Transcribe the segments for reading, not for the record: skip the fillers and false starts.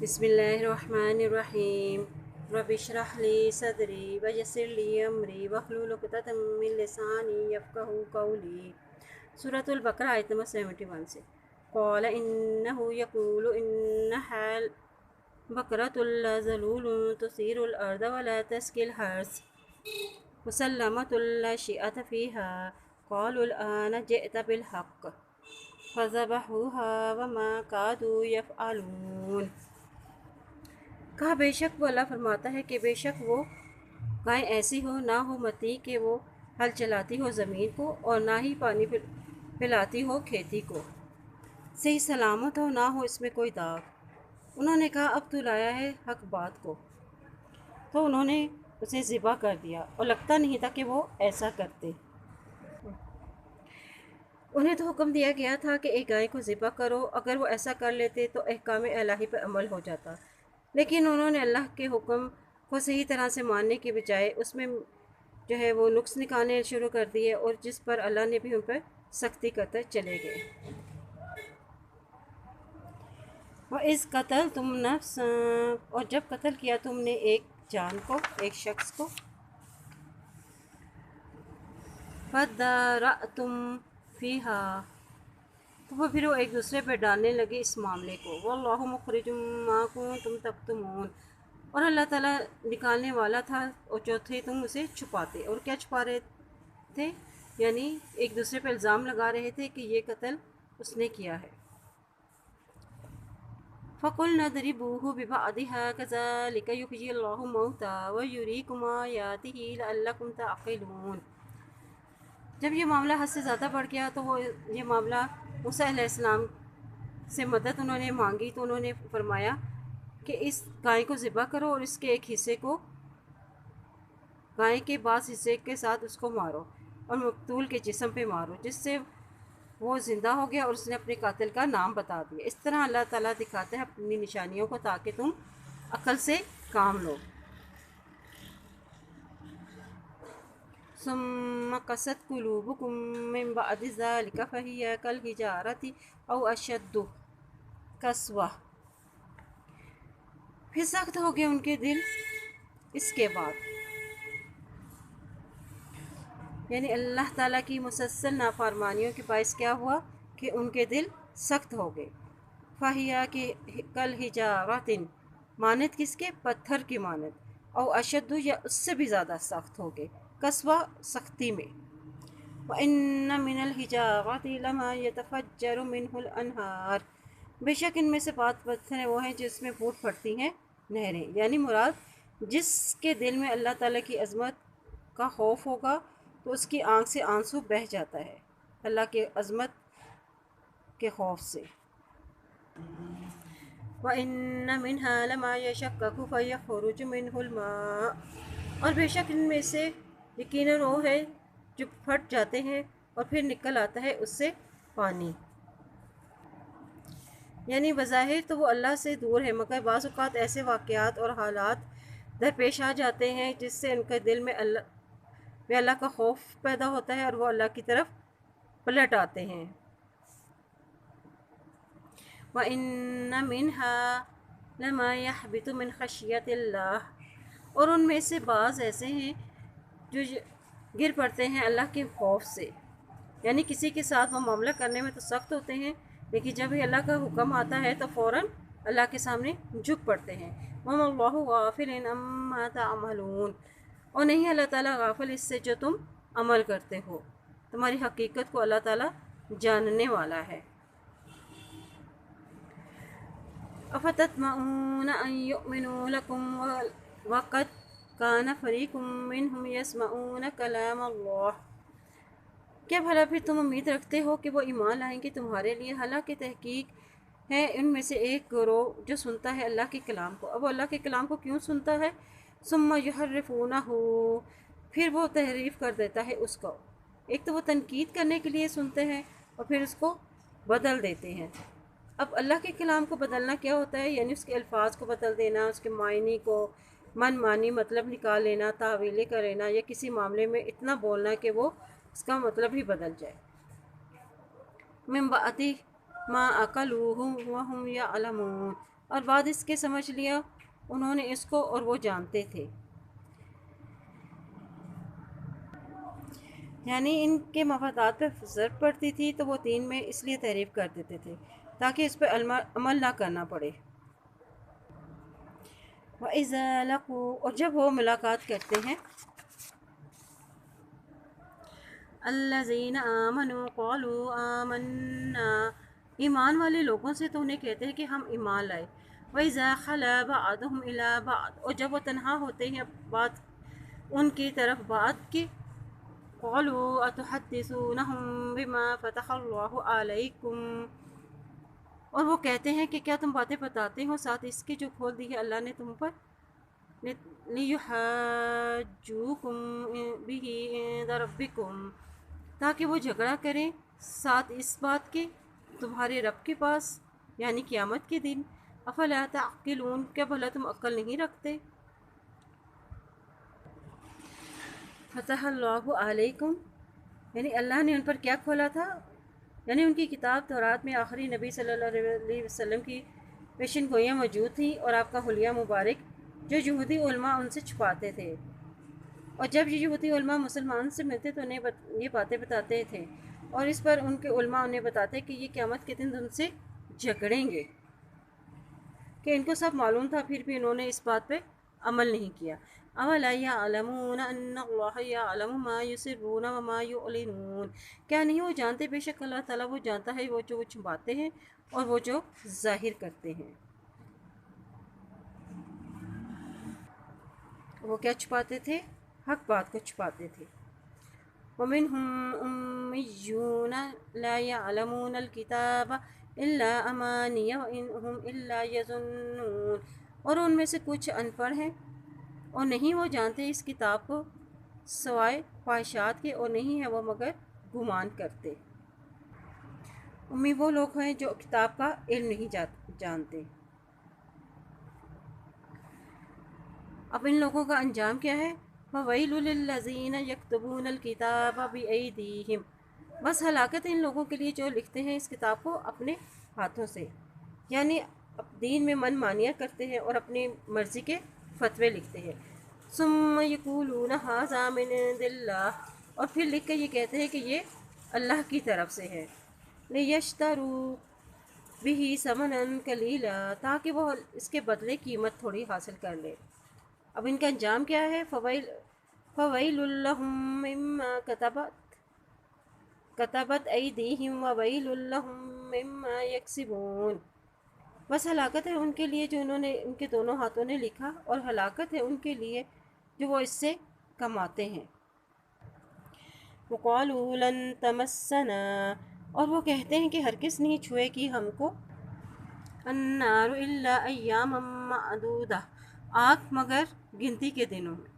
بسم اللہ الرحمن الرحیم رب اشرح لی صدری ویسر لی امری واحلل عقدۃ من لسانی یفقہوا قولی۔ سورۃ البقرہ آیت نمبر 71 سے۔ قال انہ یقول انہا بقرۃ لا ذلول تثیر الارض ولا تسقی الحرث مسلمۃ لا شیئۃ فیہا قالوا الآن جئت بالحق فذبحوها وما كادوا يفعلون۔ کہا بے شک وہ اللہ فرماتا ہے کہ بے شک وہ گائے ایسی ہو نہ ہو متی کہ وہ ہل چلاتی ہو زمین کو اور نہ ہی پانی پلاتی ہو کھیتی کو، صحیح سلامت ہو نہ ہو اس میں کوئی داغ۔ انہوں نے کہا اب تو لایا ہے حق بات کو، تو انہوں نے اسے ذبح کر دیا اور لگتا نہیں تھا کہ وہ ایسا کرتے۔ انہیں تو حکم دیا گیا تھا کہ ایک گائے کو ذبح کرو، اگر وہ ایسا کر لیتے تو احکام الہی پر عمل ہو جاتا، لیکن انہوں نے اللہ کے حکم کو صحیح طرح سے ماننے کے بجائے اس میں جو ہے وہ نقص نکالنے شروع کر دیے، اور جس پر اللہ نے بھی ان پر سختی کرتے چلے گئے۔ وَإِذْ قَتَلْتُمْ نَفْسًا، اور جب قتل کیا تم نے ایک جان کو، ایک شخص کو، فَادَّارَأْتُمْ فِيهَا، تو وہ پھر وہ ایک دوسرے پہ ڈالنے لگے اس معاملے کو۔ وَاللَّهُ مُخْرِجٌ مَا كُنتُمْ تَكْتُمُونَ، اور اللہ تعالیٰ نکالنے والا تھا اور جو تھے تم اسے چھپاتے۔ اور کیا چھپا رہے تھے؟ یعنی ایک دوسرے پہ الزام لگا رہے تھے کہ یہ قتل اس نے کیا ہے۔ فَقُلْنَا اضْرِبُوهُ بِبَعْضِهَا كَذَلِكَ يُحْيِي اللَّهُ الْمَوْتَىٰ وَيُرِيكُمْ آيَاتِهِ لَعَلَّكُمْ تَعْقِلُونَ۔ جب یہ معاملہ حد سے زیادہ بڑھ گیا تو وہ یہ معاملہ موسیٰ علیہ السلام سے مدد انہوں نے مانگی، تو انہوں نے فرمایا کہ اس گائے کو ذبح کرو اور اس کے ایک حصے کو گائے کے بعض حصے کے ساتھ اس کو مارو اور مقتول کے جسم پہ مارو، جس سے وہ زندہ ہو گیا اور اس نے اپنے قاتل کا نام بتا دیا۔ اس طرح اللہ تعالیٰ دکھاتا ہے اپنی نشانیوں کو تاکہ تم عقل سے کام لو۔ ثم قست قلوبكم من بعد ذلك فهي كالحجارة أو أشد قسوة، پھر سخت ہو گئے ان کے دل اس کے بعد، یعنی اللہ تعالیٰ کی مسلسل نافرمانیوں کے باعث کیا ہوا کہ ان کے دل سخت ہو گئے۔ فَهِيَ كَالْحِجَارَةِ، مانند کس کے؟ پتھر کی مانند، او اشد، یا اس سے بھی زیادہ سخت ہو گئے، قسوہ سختی میں۔ وَإِنَّ مِنَ الْحِجَارَةِ لَمَا يَتَفَجَّرُ مِنْهُ الْأَنْهَارُ، بے شک ان میں سے بات پتھر وہ ہیں جس میں پھوٹ پڑتی ہیں نہریں، یعنی مراد جس کے دل میں اللہ تعالیٰ کی عظمت کا خوف ہوگا تو اس کی آنکھ سے آنسو بہہ جاتا ہے اللہ کے عظمت کے خوف سے۔ وَإِنَّ مِنْهَا لَمَا يَشَقَّقُ فَيَخْرُجُ مِنْهُ الْمَاءُ، اور بے شک ان میں سے یقیناً وہ ہے جو پھٹ جاتے ہیں اور پھر نکل آتا ہے اس سے پانی، یعنی بظاہر تو وہ اللہ سے دور ہے، مگر بعض اوقات ایسے واقعات اور حالات درپیش آ جاتے ہیں جس سے ان کے دل میں اللہ کا خوف پیدا ہوتا ہے اور وہ اللہ کی طرف پلٹ آتے ہیں۔ وَإِنَّ مِنْهَا لَمَا يَحْبِطُ مِنْ خَشْيَةِ اللَّهِ، اور ان میں سے بعض ایسے ہیں جو گر پڑتے ہیں اللہ کے خوف سے، یعنی کسی کے ساتھ وہ معاملہ کرنے میں تو سخت ہوتے ہیں، لیکن جب ہی اللہ کا حکم آتا ہے تو فوراً اللہ کے سامنے جھک پڑتے ہیں۔ وَمَا اللَّهُ غَافِلٌ عَمَّا تَعْمَلُونَ، اور نہیں اللہ تعالیٰ غافل اس سے جو تم عمل کرتے ہو، تمہاری حقیقت کو اللہ تعالیٰ جاننے والا ہے۔ أَفَتَطْمَعُونَ أَن يُؤْمِنُوا لَكُمْ وَقَدْ كَانَ فَرِيقٌ مِّنْهُمْ يَسْمَعُونَ كَلَامَ اللَّهِ، کیا بھلا پھر تم امید رکھتے ہو کہ وہ ایمان لائیں گے تمہارے لیے، حالانکہ تحقیق ہے ان میں سے ایک گروہ جو سنتا ہے اللہ کے کلام کو۔ اب وہ اللہ کے کلام کو کیوں سنتا ہے؟ ثم يحرفونه، پھر وہ تحریف کر دیتا ہے اس کو۔ ایک تو وہ تنقید کرنے کے لیے سنتے ہیں اور پھر اس کو بدل دیتے ہیں۔ اب اللہ کے کلام کو بدلنا کیا ہوتا ہے؟ یعنی اس کے الفاظ کو بدل دینا، اس کے معنی کو من مانی مطلب نکال لینا، تعویلیں کر لینا، یا کسی معاملے میں اتنا بولنا کہ وہ اس کا مطلب ہی بدل جائے۔ من بعد ما عقلوہ وہم یعلمون، اور بعد اس کے سمجھ لیا انہوں نے اس کو، اور وہ جانتے تھے، یعنی ان کے مفادات پہ ضرب پڑتی تھی تو وہ دین میں اس لیے تحریف کر دیتے تھے تاکہ اس پہ عمل نہ کرنا پڑے۔ وَإِذَا لَقُوا، اور جب وہ ملاقات کرتے ہیں، الَّذِينَ آمَنُوا قَالُوا آمَنَّا، ایمان والے لوگوں سے تو انہیں کہتے ہیں کہ ہم ایمان لائے۔ وَإِذَا خَلَا بَعْضُهُمْ إِلَىٰ بَعْضٍ، اور جب وہ تنہا ہوتے ہیں بات ان کی طرف بات کی، قَالُوا أَتُحَدِّثُونَهُم بِمَا فَتَحَ اللَّهُ عَلَيْكُمْ، اور وہ کہتے ہیں کہ کیا تم باتیں بتاتے ہو ساتھ اس کے جو کھول دی ہے اللہ نے تم پر، لِيُحَاجُّوكُم بِهِ عِندَ رَبِّكُمْ، تاکہ وہ جھگڑا کریں ساتھ اس بات کے تمہارے رب کے پاس، یعنی قیامت کے دن۔ افلا تعقلون، کیا بھلا تم عقل نہیں رکھتے؟ فتح اللہ علیکم، یعنی اللہ نے ان پر کیا کھولا تھا، یعنی ان کی کتاب تورات میں آخری نبی صلی اللہ علیہ وسلم کی پیشن گوئیاں موجود تھیں، اور آپ کا حلیہ مبارک جو یہودی علماء ان سے چھپاتے تھے، اور جب یہ یہودی علماء مسلمان سے ملتے تو انہیں یہ باتیں بتاتے تھے، اور اس پر ان کے علماء انہیں بتاتے کہ یہ قیامت کے دن ان سے جھگڑیں گے، کہ ان کو سب معلوم تھا پھر بھی انہوں نے اس بات پہ عمل نہیں کیا۔ اولا یعلمون ان اللہ یعلم ما یسرون وما یعلنون، کیا نہیں وہ جانتے بے شک اللہ تعالیٰ وہ جانتا ہے وہ جو وہ چھپاتے ہیں اور وہ جو ظاہر کرتے ہیں۔ وہ کیا چھپاتے تھے؟ حق بات کو چھپاتے تھے۔ وَمِنْهُمْ أُمِّيُّونَ لَا يَعْلَمُونَ الْكِتَابَ إِلَّا أَمَانِيَّ وَإِنْ هُمْ إِلَّا يَظُنُّونَ، اور ان میں سے کچھ ان پڑھ ہیں اور نہیں وہ جانتے اس کتاب کو سوائے خواہشات کے، اور نہیں ہے وہ مگر گمان کرتے۔ امی وہ لوگ ہیں جو کتاب کا علم نہیں جانتے۔ اب ان لوگوں کا انجام کیا ہے؟ فَوَيْلٌ لِّلَّذِينَ يَكْتُبُونَ الْكِتَابَ بِأَيْدِيهِمْ، بس ہلاکت ہے ان لوگوں کے لیے جو لکھتے ہیں اس کتاب کو اپنے ہاتھوں سے، یعنی دین میں من مانیہ کرتے ہیں اور اپنی مرضی کے فتوے لکھتے ہیں۔ ثُمَّ يَقُولُونَ هَٰذَا مِنْ عِندِ اللَّهِ، اور پھر لکھ کے یہ کہتے ہیں کہ یہ اللہ کی طرف سے ہے، لِيَشْتَرُوا بِهِ ثَمَنًا قَلِيلًا، تاکہ وہ اس کے بدلے قیمت تھوڑی حاصل کر لے۔ اب ان کا انجام کیا ہے؟ فَوَيْلٌ لَّهُم مِّمَّا كَتَبَتْ أَيْدِيهِمْ وَوَيْلٌ لَّهُم مِّمَّا يَكْسِبُونَ، بس ہلاکت ہے ان کے لیے جو انہوں نے ان کے دونوں ہاتھوں نے لکھا، اور ہلاکت ہے ان کے لیے جو وہ اس سے کماتے ہیں۔ وَقَالُوا لَن تَمَسَّنَا، اور وہ کہتے ہیں کہ ہرگز نہیں چھوئے گی ہم کو النَّارُ إِلَّا أَيَّامًا مَّعْدُودَةً، آگ مگر گنتی کے دنوں میں۔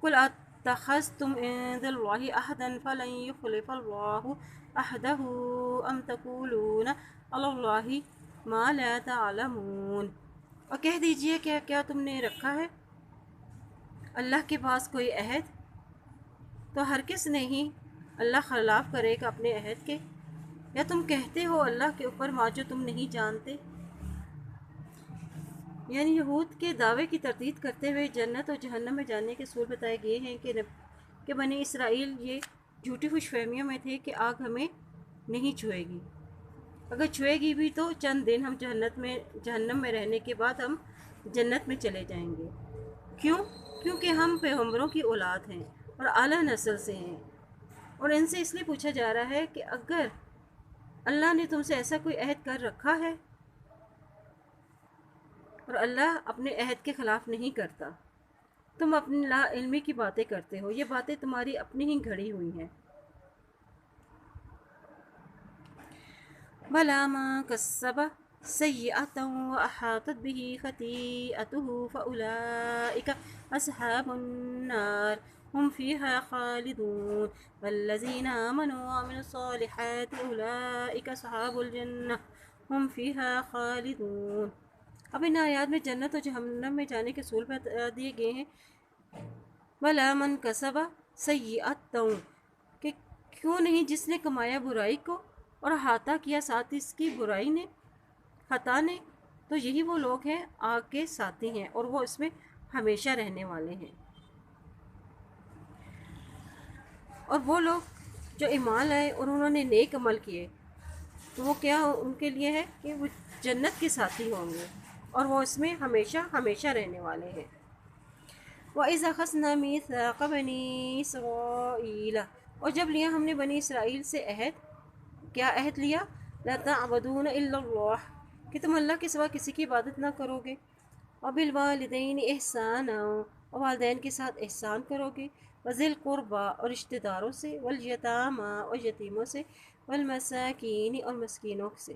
قُلْ أَتَّخَذْتُمْ عِندَ اللَّهِ عَهْدًا فَلَن يُخْلِفَ اللَّهُ عَهْدَهُ أَمْ تَقُولُونَ عَلَى اللَّهِ مَا لَا تَعْلَمُونَ، اور کہہ دیجئے کہ کیا تم نے رکھا ہے اللہ کے پاس کوئی عہد، تو ہرگز نہیں اللہ خلاف کرے گا اپنے عہد کے، یا تم کہتے ہو اللہ کے اوپر ما جو تم نہیں جانتے۔ یعنی یہود کے دعوے کی تردید کرتے ہوئے جنت اور جہنم میں جانے کے اصول بتائے گئے ہیں کہ بنی اسرائیل یہ جھوٹی خوش فہمیوں میں تھے کہ آگ ہمیں نہیں چھوئے گی، اگر چھوئے گی بھی تو چند دن ہم جہنم میں رہنے کے بعد ہم جنت میں چلے جائیں گے۔ کیوں؟ کیونکہ ہم پیغمبروں کی اولاد ہیں اور اعلیٰ نسل سے ہیں، اور ان سے اس لیے پوچھا جا رہا ہے کہ اگر اللہ نے تم سے ایسا کوئی عہد کر رکھا ہے، اور اللہ اپنے عہد کے خلاف نہیں کرتا، تم اپنی لا علمی کی باتیں کرتے ہو، یہ باتیں تمہاری اپنی ہی گھڑی ہوئی ہیں۔ بَلَىٰ مَن كَسَّبَ سَيِّئَةً وَأَحَاطَتْ بِهِ خَطِيئَتُهُ فَأُولَٰئِكَ أَصْحَابُ النَّارِ هُمْ فِيهَا خَالِدُونَ وَالَّذِينَ آمَنُوا وَعَمِلُوا الصَّالِحَاتِ أُولَٰئِكَ أَصْحَابُ الْجَنَّةِ هُمْ فِيهَا خَالِدُونَ۔ اب ان آیات میں جنت اور جہنم میں جانے کے اصول بتا دیے گئے ہیں۔ بَلَىٰ مَن كَسَبَ سَيِّئَةً، کہ کیوں نہیں جس نے کمایا برائی کو اور احاطہ کیا ساتھ اس کی برائی نے، خطا نے، تو یہی وہ لوگ ہیں آگ کے ساتھی ہیں اور وہ اس میں ہمیشہ رہنے والے ہیں۔ اور وہ لوگ جو ایمان لائے اور انہوں نے نیک عمل کیے تو وہ کیا ان کے لیے ہے کہ وہ جنت کے ساتھی ہوں گے اور وہ اس میں ہمیشہ ہمیشہ رہنے والے ہیں۔ وَإِذَا أَخَذْنَا مِيثَاقَ بَنِي إِسْرَائِيلَ، اور جب لیا ہم نے بنی اسرائیل سے عہد، کیا عہد لیا؟ لَا تَعْبُدُونَ إِلَّا اللَّهَ، کہ تم اللہ کے سوا کسی کی عبادت نہ کرو گے، وَبِالْوَالِدَيْنِ إِحْسَانًا، اور والدین کے ساتھ احسان کرو گے، وَذِي الْقُرْبَى، اور رشتہ داروں سے، وَالْيَتَامَى، اور یتیموں سے، وَالْمَسَاكِينِ، اور مسکینوں سے،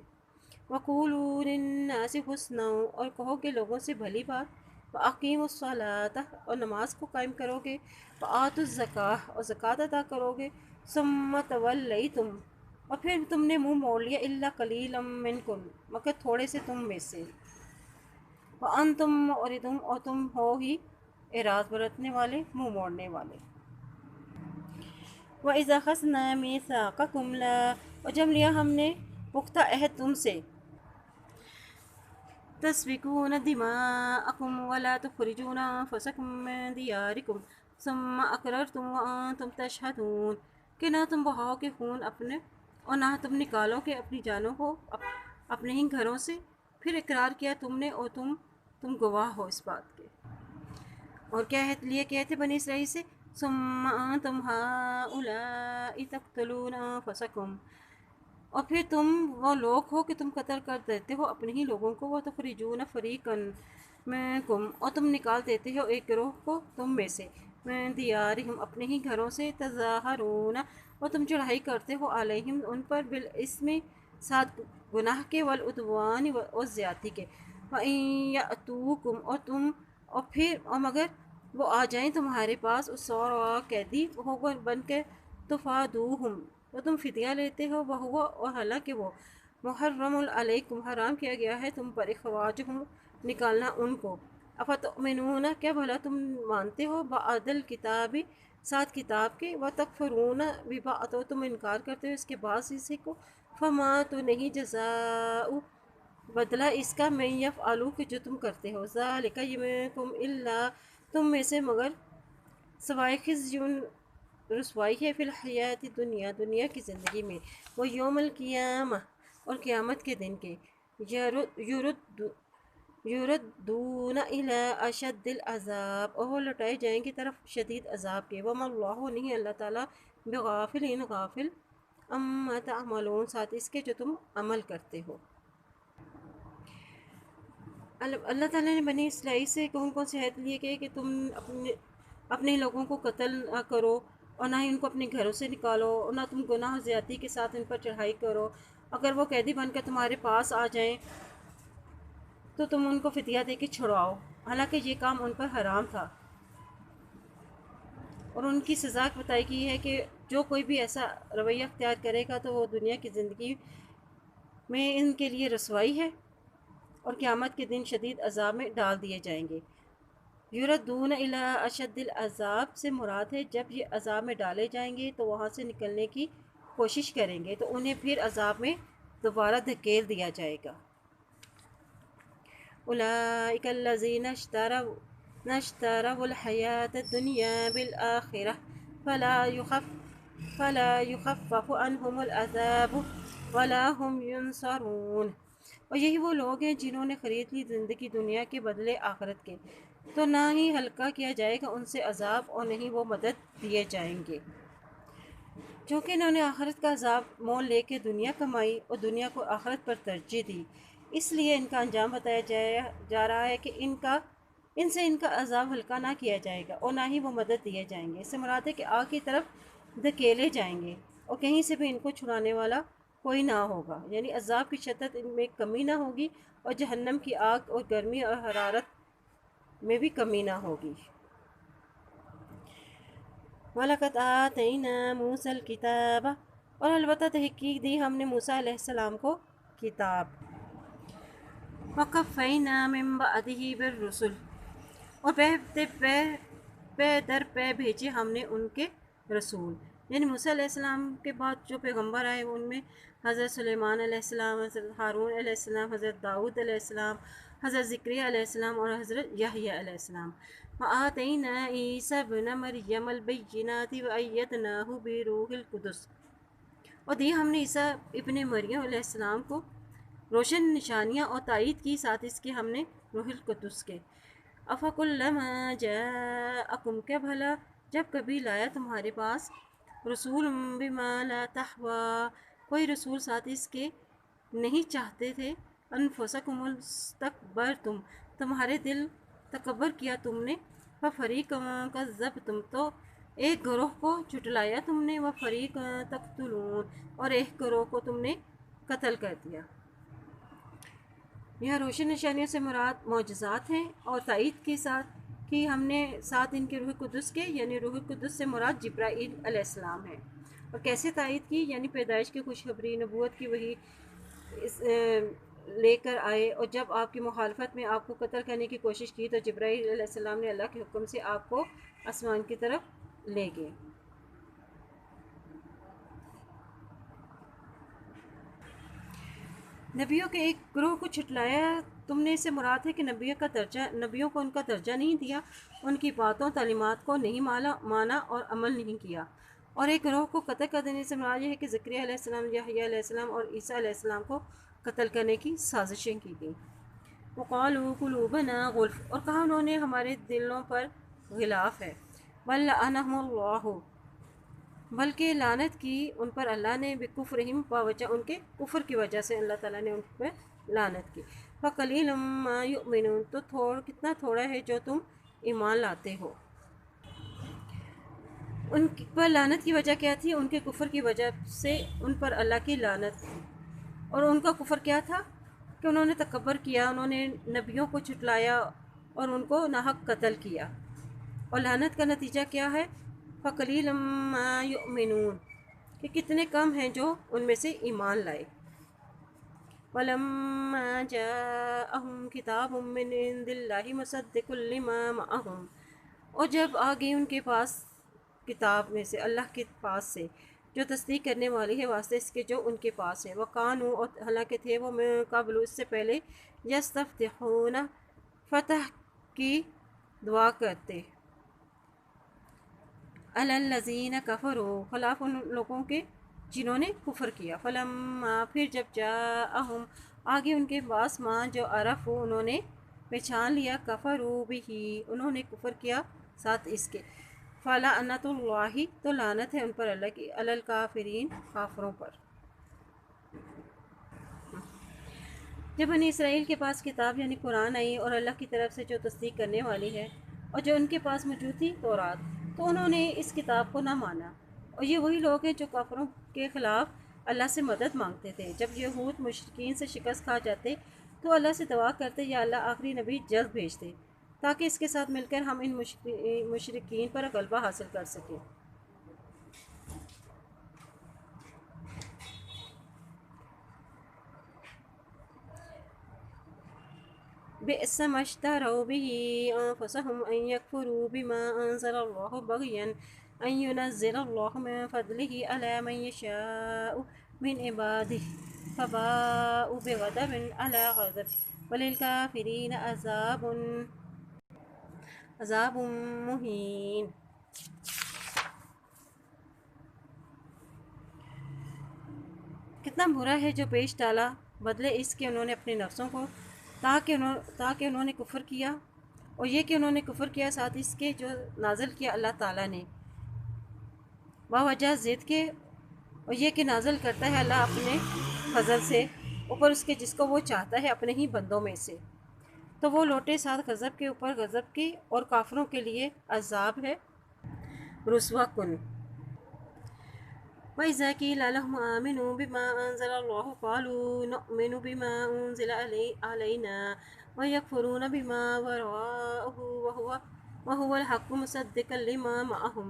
وَقُولُوا لِلنَّاسِ حُسْنًا، اور کہو گے لوگوں سے بھلی بات، وَأَقِیمُوا الصَّلَاةَ، اور نماز کو قائم کرو گے، وَآتُوا الزَّکاۃَ، اور زکوٰۃ ادا کرو گے، ثُمَّ تَوَلَّیْتُمْ، اور پھر تم نے منہ موڑ لیا، إِلَّا قَلِیلًا مِنکُم، مگر تھوڑے سے تم میں سے، وَأَنتُم مُعْرِضُونَ، اور تم ہو ہی اعراض برتنے والے، منہ موڑنے والے۔ وَإِذَا أَخَذْنَا مِيثَاقَكُمْ لَا، اور جب لیا ہم نے پختہ عہد تم سے، تَسْفِكُونَ دِمَاءَكُمْ وَلَا تُخْرِجُونَ أَنفُسَكُم مِّن دِيَارِكُمْ ثُمَّ أَقْرَرْتُمْ وَأَنتُمْ تَشْهَدُونَ، کہ نہ تم بہاؤ کے خون اپنے اور نہ تم نکالو کہ اپنی جانوں کو اپنے ہی گھروں سے، پھر اقرار کیا تم نے اور تم گواہ ہو اس بات کے۔ اور کیا عہد لیے کہے تھے بنی اسرائیل سے؟ ثُمَّ أَنتُمْ هَٰؤُلَاءِ تَقْتُلُونَ أَنفُسَكُمْ، اور پھر تم وہ لوگ ہو کہ تم قتل کر دیتے ہو اپنے ہی لوگوں کو، وَتُخْرِجُونَ فَرِيقًا مِنکُم، اور تم نکال دیتے ہو ایک گروہ کو تم میں سے، مِن دیارہم، اپنے ہی گھروں سے، تظاہرون، اور تم چڑھائی کرتے ہو، علیہم، ان پر، بالاسم، ساتھ گناہ کے، والعدوان، اور زیادتی کے، وَإِن یأتوکم، اور مگر وہ آ جائیں تمہارے پاس، اسارا، قیدی ہو بن کے، تفادوہم، تو تم فدیہ لیتے ہو، وہو، اور حالانکہ وہ، محرم علیکم، حرام کیا گیا ہے تم پر، اخراجہم، نکالنا ان کو، افتؤمنون، کیا بھلا تم مانتے ہو، بعد الکتاب، ساتھ کتاب کے، وتکفرون ببعض، تم انکار کرتے ہو اس کے بعض حصے کو، فما، تو نہیں جزاء، بدلہ اس کا، من یفعلوا، کہ جو تم کرتے ہو، ذالک، یہ منکم، الا، تم میں سے مگر، سوائے خزی، رسوائی ہے، فی الحیات دنیا، دنیا کی زندگی میں، وہ یوم القیامہ، اور قیامت کے دن کے، یردون الی اشد العذاب، اور وہ لوٹائے جائیں گے طرف شدید عذاب کے، وما اللہ، نہیں اللہ تعالیٰ، بغافل، غافل، اما تعملون، ساتھ اس کے جو تم عمل کرتے ہو۔ اللہ تعالیٰ نے بنی اسرائیل سے کون کون سے عہد لیے کہ تم اپنے لوگوں کو قتل نہ کرو، اور نہ ہی ان کو اپنے گھروں سے نکالو، اور نہ تم گناہ و زیادتی کے ساتھ ان پر چڑھائی کرو، اگر وہ قیدی بن کر تمہارے پاس آ جائیں تو تم ان کو فدیہ دے کے چھڑواؤ، حالانکہ یہ کام ان پر حرام تھا۔ اور ان کی سزا بتائی گئی ہے کہ جو کوئی بھی ایسا رویہ اختیار کرے گا تو وہ دنیا کی زندگی میں ان کے لیے رسوائی ہے، اور قیامت کے دن شدید عذاب میں ڈال دیے جائیں گے۔ یردون الی اشد العذاب سے مراد ہے جب یہ عذاب میں ڈالے جائیں گے تو وہاں سے نکلنے کی کوشش کریں گے تو انہیں پھر عذاب میں دوبارہ دھکیل دیا جائے گا۔ اولئک الذین اشتروا الحیاۃ الدنیا بالآخرہ فلا یخفف عنہم العذاب ولا هم ینصرون، اور یہی وہ لوگ ہیں جنہوں نے خرید لی زندگی دنیا کے بدلے آخرت کے، تو نہ ہی ہلکا کیا جائے گا ان سے عذاب اور نہ ہی وہ مدد دیے جائیں گے۔ چونکہ انہوں نے آخرت کا عذاب مول لے کے دنیا کمائی اور دنیا کو آخرت پر ترجیح دی، اس لیے ان کا انجام بتایا جا رہا ہے کہ ان سے ان کا عذاب ہلکا نہ کیا جائے گا اور نہ ہی وہ مدد دیے جائیں گے۔ اس سے مراد ہے کہ آگ کی طرف دھکیلے جائیں گے اور کہیں سے بھی ان کو چھڑانے والا کوئی نہ ہوگا، یعنی عذاب کی شدت ان میں کمی نہ ہوگی اور جہنم کی آگ اور گرمی اور حرارت میں بھی کمی نہ ہوگی۔ وَلَقَدْ آتَيْنَا مُوسَى الْكِتَابَ، اور البتہ تحقیق دی ہم نے موسیٰ علیہ السلام کو کتاب۔ وَقَفَّيْنَا مِن بَعْدِهِ بِالرُّسُلِ، اور پے در پے بھیجے ہم نے ان کے رسول۔ یعنی موسیٰ علیہ السلام کے بعد جو پیغمبر آئے ان میں حضرت سلیمان علیہ السلام، حضرت ہارون علیہ السلام، حضرت داؤد علیہ السلام، حضرت ذکریا علیہ السلام اور حضرت یحییٰ علیہ السلام۔ وَآتَيْنَا عِیسَیٰ ابْنَ مَرْیَمَ الْبَیِّنَاتِ وَأَیَّدْنَاهُ بِروحِ القدس، اور دی ہم نے عیسیٰ ابن مریم علیہ السلام کو روشن نشانیاں اور تائید کی، ساتھ اس کے ہم نے روح القدس کے۔ افکلما جاءکم، کہ بھلا جب کبھی لایا تمہارے پاس رسول بما لا تہوا، کوئی رسول ساتھ اس کے نہیں چاہتے تھے، انفسکم استکبرتم، تمہارے دل تکبر کیا تم نے، ففریقا کذبتم، تو ایک گروہ کو جھٹلایا تم نے، وفریق تقتلون، اور ایک گروہ کو تم نے قتل کر دیا۔ یہاں روشن نشانیوں سے مراد معجزات ہیں، اور تائید کے ساتھ کہ ہم نے ساتھ ان کے روح قدس کے، یعنی روح قدس سے مراد جبرائیل علیہ السلام ہے۔ اور کیسے تائید کی؟ یعنی پیدائش کی خوشخبری، نبوت کی وحی لے کر آئے، اور جب آپ کی مخالفت میں آپ کو قتل کرنے کی کوشش کی تو جبرائیل علیہ السلام نے اللہ کے حکم سے آپ کو آسمان کی طرف لے گئے۔ نبیوں کے ایک گروہ کو چھٹلایا تم نے، اسے مراد ہے کہ نبیوں کو ان کا درجہ نہیں دیا، ان کی باتوں تعلیمات کو نہیں مانا اور عمل نہیں کیا۔ اور ایک گروہ کو قتل کر دینے سے مراد یہ ہے کہ زکریا علیہ السلام، یحییٰ علیہ السلام اور عیسیٰ علیہ السلام کو قتل کرنے کی سازشیں کی گئیں۔ وقالوا قلوبنا غلف، اور کہا انہوں نے ہمارے دلوں پر غلاف ہے، بل لعنہم اللہ، بلکہ لعنت کی ان پر اللہ نے، بکفرہم، باوجہ ان کے کفر کی وجہ سے اللہ تعالیٰ نے ان پر لعنت کی۔ فقلیل ما یؤمنون، تو کتنا تھوڑا ہے جو تم ایمان لاتے ہو۔ ان پر لعنت کی وجہ کیا تھی؟ ان کے کفر کی وجہ سے ان پر اللہ کی لعنت تھی۔ اور ان کا کفر کیا تھا؟ کہ انہوں نے تکبر کیا، انہوں نے نبیوں کو جھٹلایا اور ان کو ناحق قتل کیا۔ اور لعنت کا نتیجہ کیا ہے؟ فقلیل ما یؤمنون، کہ کتنے کم ہیں جو ان میں سے ایمان لائے۔ وَلَمَّا جَاءَهُمْ كِتَابٌ مِّنْ عِندِ اللَّهِ مُصَدِّقٌ لِّمَا مَعَهُمْ، اور جب آ گئی ان کے پاس کتاب میں سے، اللہ کے پاس سے، جو تصدیق کرنے والی ہے واسطے اس کے جو ان کے پاس ہے، وَقَانُوا، اور حالانکہ تھے وہ من قبل اس سے پہلے، یستفتحون، فتح کی دعا کرتے، علی الذین کفروا، خلاف ان لوگوں کے جنہوں نے کفر کیا، فلما، پھر جب جاءہم، آگے ان کے پاس، ماں جو عرفوا، انہوں نے پہچان لیا، کفروا بہ، انہوں نے کفر کیا ساتھ اس کے، فلعنۃ اللہ، تو لعنت ہے ان پر اللہ کی، علی الکافرین، کافروں پر۔ جب بنی اسرائیل کے پاس کتاب یعنی قرآن آئی اور اللہ کی طرف سے جو تصدیق کرنے والی ہے، اور جو ان کے پاس موجود تھی تورات، تو انہوں نے اس کتاب کو نہ مانا۔ اور یہ وہی لوگ ہیں جو کافروں کے خلاف اللہ سے مدد مانگتے تھے۔ جب یہود مشرکین سے شکست کھا جاتے تو اللہ سے دعا کرتے، یا اللہ آخری نبی جلد بھیج دے تاکہ اس کے ساتھ مل کر ہم ان مشرکین پر غلبہ حاصل کر سکیں۔ بئس ما اشتروا به أنفسهم أن يكفروا بما أنزل الله بغيا أن ينزل الله من فضله على من يشاء من عباده، فباءوا بغضب على غضب، وللكافرين عذاب مهين۔ کتنا برا ہے جو پیش ڈالا بدلے اس کے انہوں نے اپنے نفسوں کو، تاکہ انہوں نے کفر کیا، اور یہ کہ انہوں نے کفر کیا ساتھ اس کے جو نازل کیا اللہ تعالیٰ نے، باوجہ ضد کے، اور یہ کہ نازل کرتا ہے اللہ اپنے فضل سے اوپر اس کے جس کو وہ چاہتا ہے اپنے ہی بندوں میں سے، تو وہ لوٹے ساتھ غضب کے اوپر غضب کے، اور کافروں کے لیے عذاب ہے رسوا کن۔ وَإِذَا قِيلَ لَهُمْ آمِنُوا بِمَا أَنزَلَ اللَّهُ قَالُوا نُؤْمِنُ بِمَا أُنزِلَ عَلَيْنَا وَيَكْفُرُونَ بِمَا وَرَاءَهُ وَهُوَ الْحَقُّ مُصَدِّقًا لِّمَا مَعَهُمْ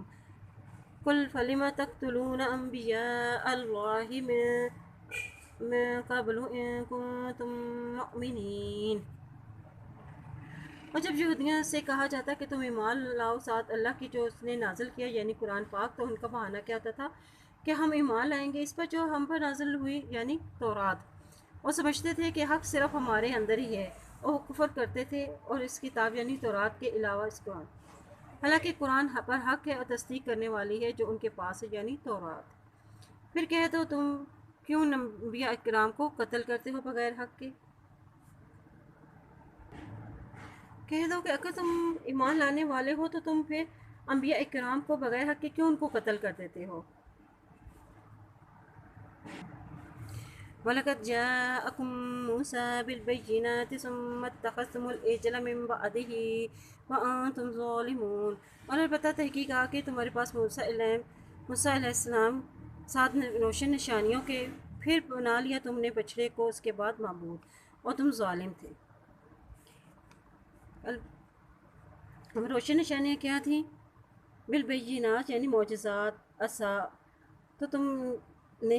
قُلْ فَلِمَ تَقْتُلُونَ أَنبِيَاءَ اللَّهِ مِن قَبْلُ إِن كُنتُم مُّؤْمِنِينَ۔ اور جب یہودیوں سے کہا جاتا کہ تم ایمان لاؤ ساتھ اللہ کی جو اس نے نازل کیا یعنی قرآن پاک، تو ان کا بہانہ کیا ہوتا تھا کہ ہم ایمان لائیں گے اس پر جو ہم پر نازل ہوئی یعنی تورات، اور سمجھتے تھے کہ حق صرف ہمارے اندر ہی ہے، اور وہ کفر کرتے تھے اور اس کتاب یعنی تورات کے علاوہ اس قرآن، حالانکہ قرآن پر حق ہے اور تصدیق کرنے والی ہے جو ان کے پاس ہے یعنی تورات۔ پھر کہہ دو تم کیوں انبیاء اکرام کو قتل کرتے ہو بغیر حق کے؟ کہہ دو کہ اگر تم ایمان لانے والے ہو تو تم پھر انبیاء اکرام کو بغیر حق کے کیوں ان کو قتل کر دیتے ہو؟ وَلَقَدْ جَاءَكُم مُوسَىٰ بِالْبَيِّنَاتِ ثُمَّ اتَّخَذْتُمُ الْعِجْلَ مِن بَعْدِهِ وَأَنتُمْ ظَالِمُونَ، اور البتہ تحقیق آ کہ تمہارے پاس موسیٰ علیہ السلام ساتھ روشن نشانیوں کے، پھر بنا لیا تم نے بچڑے کو اس کے بعد معبود، اور تم ظالم تھے۔ روشن نشانیاں کیا تھیں؟ بالبینات یعنی معجزات، عصا، تو تم نے